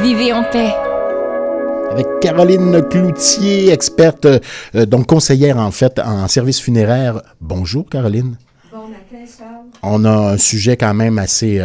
Vivez en paix. Avec Caroline Cloutier, experte, donc conseillère en fait en service funéraire. Bonjour Caroline. Bon matin, Charles. On a un sujet quand même assez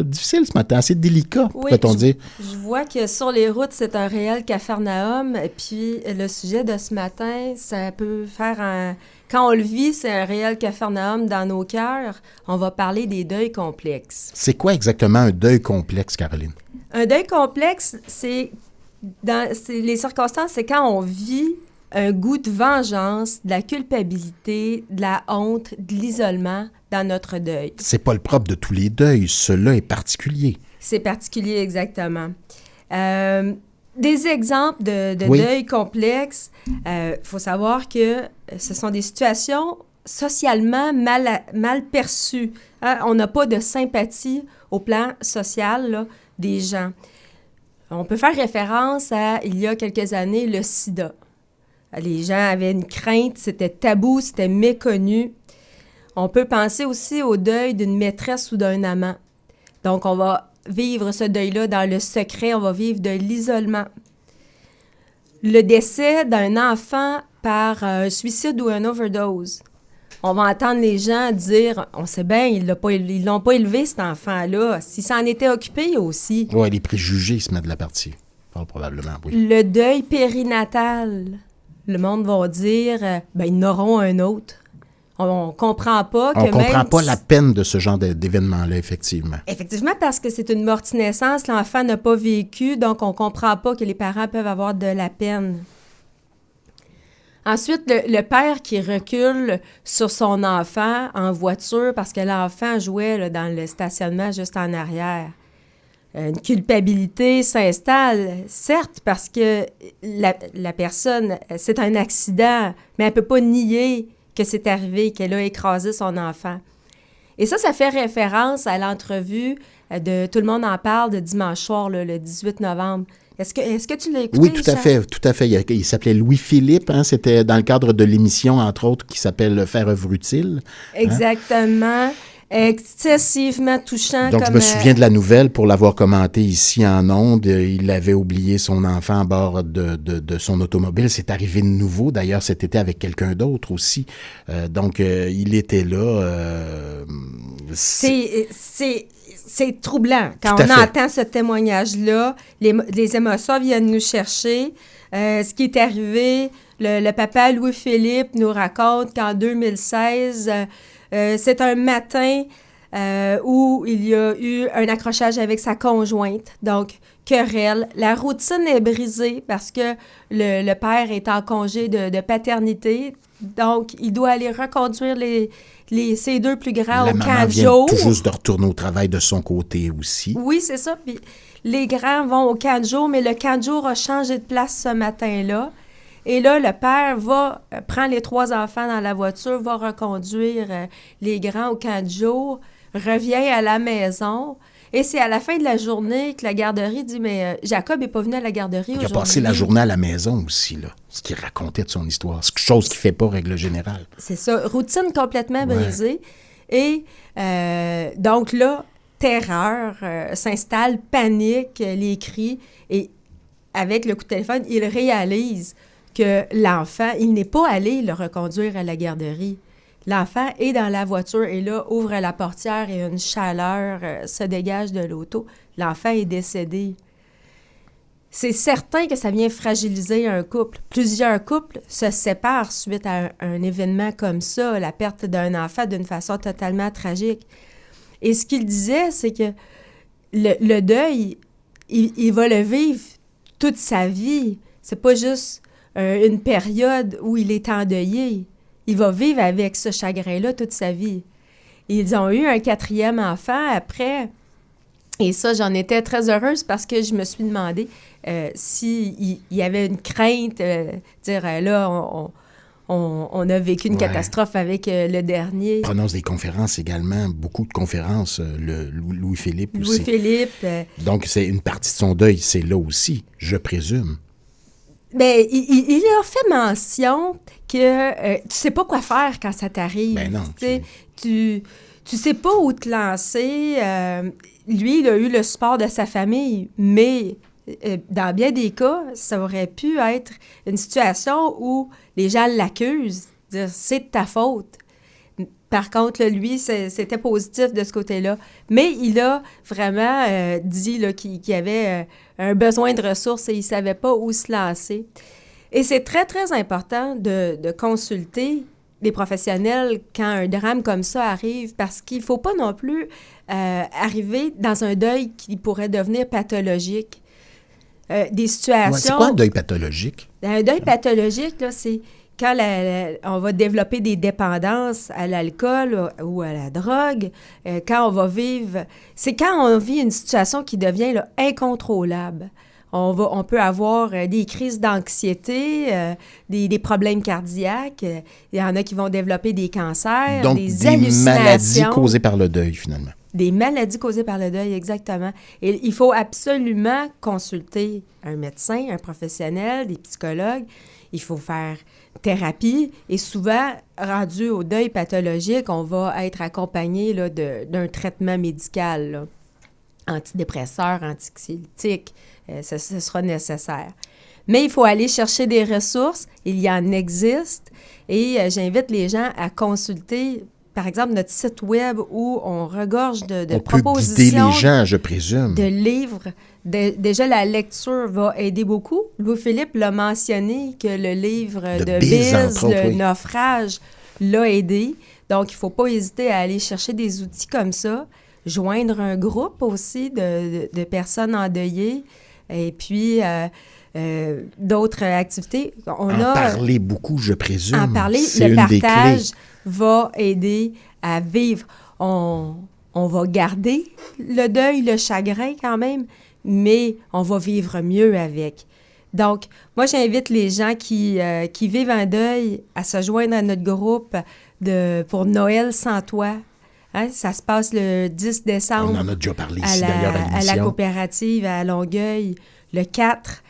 difficile ce matin, assez délicat, pourrait-on dire. Je vois que sur les routes, c'est un réel capharnaüm. Et puis, le sujet de ce matin, ça peut faire un... Quand on le vit, c'est un réel capharnaüm dans nos cœurs. On va parler des deuils complexes. C'est quoi exactement un deuil complexe, Caroline? Un deuil complexe, les circonstances, c'est quand on vit un goût de vengeance, de la culpabilité, de la honte, de l'isolement dans notre deuil. C'est pas le propre de tous les deuils, cela est particulier. C'est particulier, exactement. Des exemples de deuil complexe, faut savoir que ce sont des situations socialement mal perçues. Hein? On n'a pas de sympathie au plan social là, des gens. On peut faire référence à, il y a quelques années, le sida. Les gens avaient une crainte, c'était tabou, c'était méconnu. On peut penser aussi au deuil d'une maîtresse ou d'un amant. Donc, on va vivre ce deuil-là dans le secret, on va vivre de l'isolement. Le décès d'un enfant par un suicide ou une overdose. On va entendre les gens dire, on sait bien, ils l'ont pas élevé, cet enfant-là. S'il s'en était occupé aussi. Oui, les préjugés se mettent de la partie. Probablement, oui. Le deuil périnatal. Le monde va dire, ils n'auront un autre. On comprend pas que on comprend pas la peine de ce genre d'événement-là, effectivement. Effectivement, parce que c'est une morte-naissance, l'enfant n'a pas vécu, donc on comprend pas que les parents peuvent avoir de la peine. Ensuite, le père qui recule sur son enfant en voiture parce que l'enfant jouait là, dans le stationnement juste en arrière. Une culpabilité s'installe, certes, parce que la personne, c'est un accident, mais elle ne peut pas nier que c'est arrivé, qu'elle a écrasé son enfant. Et ça fait référence à l'entrevue de Tout le monde en parle de dimanche soir, là, le 18 novembre. Est-ce que tu l'as écouté? Oui, tout à fait. Il s'appelait Louis-Philippe, hein, c'était dans le cadre de l'émission, entre autres, qui s'appelle « Faire œuvre utile ». Exactement. Excessivement touchant. Donc, je me souviens de la nouvelle pour l'avoir commenté ici en ondes. Il avait oublié son enfant à bord de son automobile. C'est arrivé de nouveau, d'ailleurs, cet été avec quelqu'un d'autre aussi. Donc, il était là. C'est troublant. Quand on entend ce témoignage-là, les émotions viennent nous chercher. Ce qui est arrivé, le papa Louis-Philippe nous raconte qu'en 2016... c'est un matin où il y a eu un accrochage avec sa conjointe, donc querelle. La routine est brisée parce que le père est en congé de paternité, donc il doit aller reconduire ses deux plus grands au camp de jour. La maman vient tout juste de retourner au travail de son côté aussi. Oui, c'est ça. Puis les grands vont au camp de jour, mais le camp de jour a changé de place ce matin-là. Et là, le père prend les 3 enfants dans la voiture, va reconduire les grands au camp de jour, revient à la maison. Et c'est à la fin de la journée que la garderie dit « Mais Jacob n'est pas venu à la garderie aujourd'hui. » Il a passé la journée à la maison aussi, là, ce qu'il racontait de son histoire. C'est quelque chose qu'il ne fait pas, règle générale. C'est ça, routine complètement brisée. Et donc là, terreur s'installe, panique, les cris. Et avec le coup de téléphone, il réalise que l'enfant, il n'est pas allé le reconduire à la garderie. L'enfant est dans la voiture et là, ouvre la portière et une chaleur se dégage de l'auto. L'enfant est décédé. C'est certain que ça vient fragiliser un couple. Plusieurs couples se séparent suite à un événement comme ça, la perte d'un enfant d'une façon totalement tragique. Et ce qu'il disait, c'est que le deuil, il va le vivre toute sa vie. C'est pas juste une période où il est endeuillé. Il va vivre avec ce chagrin-là toute sa vie. Ils ont eu un 4e enfant après. Et ça, j'en étais très heureuse parce que je me suis demandé s'il y avait une crainte, dire là, on a vécu une catastrophe avec le dernier. Il prononce des conférences également, beaucoup de conférences, Louis-Philippe aussi. Louis-Philippe. Donc, c'est une partie de son deuil, c'est là aussi, je présume. Ben, il a fait mention que tu sais pas quoi faire quand ça t'arrive. Ben non. Tu sais pas où te lancer. Lui, il a eu le support de sa famille, mais dans bien des cas, ça aurait pu être une situation où les gens l'accusent, dire c'est de ta faute. Par contre, là, lui, c'était positif de ce côté-là. Mais il a vraiment dit là, qu'il avait un besoin de ressources et il ne savait pas où se lancer. Et c'est très, très important de consulter des professionnels quand un drame comme ça arrive, parce qu'il ne faut pas non plus arriver dans un deuil qui pourrait devenir pathologique. Des situations... Ouais, c'est quoi un deuil pathologique? Un deuil pathologique, là, c'est quand on va développer des dépendances à l'alcool ou à la drogue, quand on va vivre... C'est quand on vit une situation qui devient là, incontrôlable. On peut avoir des crises d'anxiété, des problèmes cardiaques. Il y en a qui vont développer des cancers, donc, des hallucinations. Donc, des maladies causées par le deuil, finalement. Des maladies causées par le deuil, exactement. Et il faut absolument consulter un médecin, un professionnel, des psychologues. Il faut faire thérapie. Et souvent, rendu au deuil pathologique, on va être accompagné là, d'un traitement médical, là. Antidépresseurs, anxiolytiques, ce sera nécessaire. Mais il faut aller chercher des ressources. Il y en existe. Et j'invite les gens à consulter, par exemple, notre site web où on regorge de propositions. On peut guider les gens, je présume. De livres. Déjà, la lecture va aider beaucoup. Louis-Philippe l'a mentionné que le livre de Biz, Le Naufrage, l'a aidé. Donc, il ne faut pas hésiter à aller chercher des outils comme ça. Joindre un groupe aussi de personnes endeuillées. Et puis... d'autres activités. Parler beaucoup, je présume. En parler, c'est le une partage va aider à vivre. On va garder le deuil, le chagrin quand même, mais on va vivre mieux avec. Donc, moi, j'invite les gens qui vivent un deuil à se joindre à notre groupe pour Noël sans toi. Hein? Ça se passe le 10 décembre. On en a déjà parlé ici, d'ailleurs, à l'émission. À la coopérative à Longueuil, le 4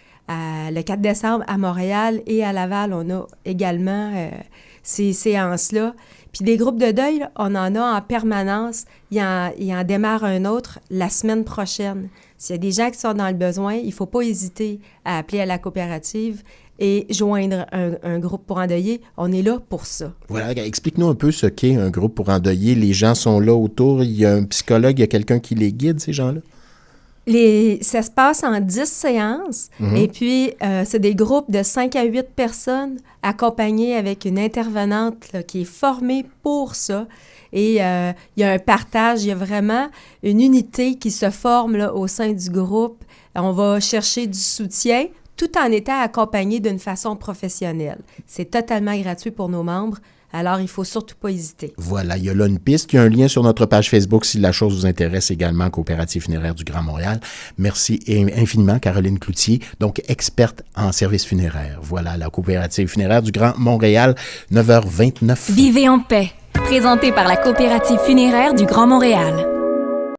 décembre à Montréal et à Laval, on a également ces séances-là. Puis des groupes de deuil, là, on en a en permanence. Il en démarre un autre la semaine prochaine. S'il y a des gens qui sont dans le besoin, il ne faut pas hésiter à appeler à la coopérative et joindre un groupe pour endeuiller. On est là pour ça. Voilà, explique-nous un peu ce qu'est un groupe pour endeuiller. Les gens sont là autour, il y a un psychologue, il y a quelqu'un qui les guide, ces gens-là? Ça se passe en 10 séances, et puis c'est des groupes de 5 à 8 personnes accompagnées avec une intervenante là, qui est formée pour ça. Et il y a un partage, il y a vraiment une unité qui se forme là, au sein du groupe. On va chercher du soutien tout en étant accompagné d'une façon professionnelle. C'est totalement gratuit pour nos membres. Alors, il ne faut surtout pas hésiter. Voilà, il y a là une piste. Il y a un lien sur notre page Facebook si la chose vous intéresse également, Coopérative funéraire du Grand Montréal. Merci infiniment, Caroline Cloutier, donc experte en services funéraires. Voilà, la Coopérative funéraire du Grand Montréal, 9h29. Vivez en paix, présenté par la Coopérative funéraire du Grand Montréal.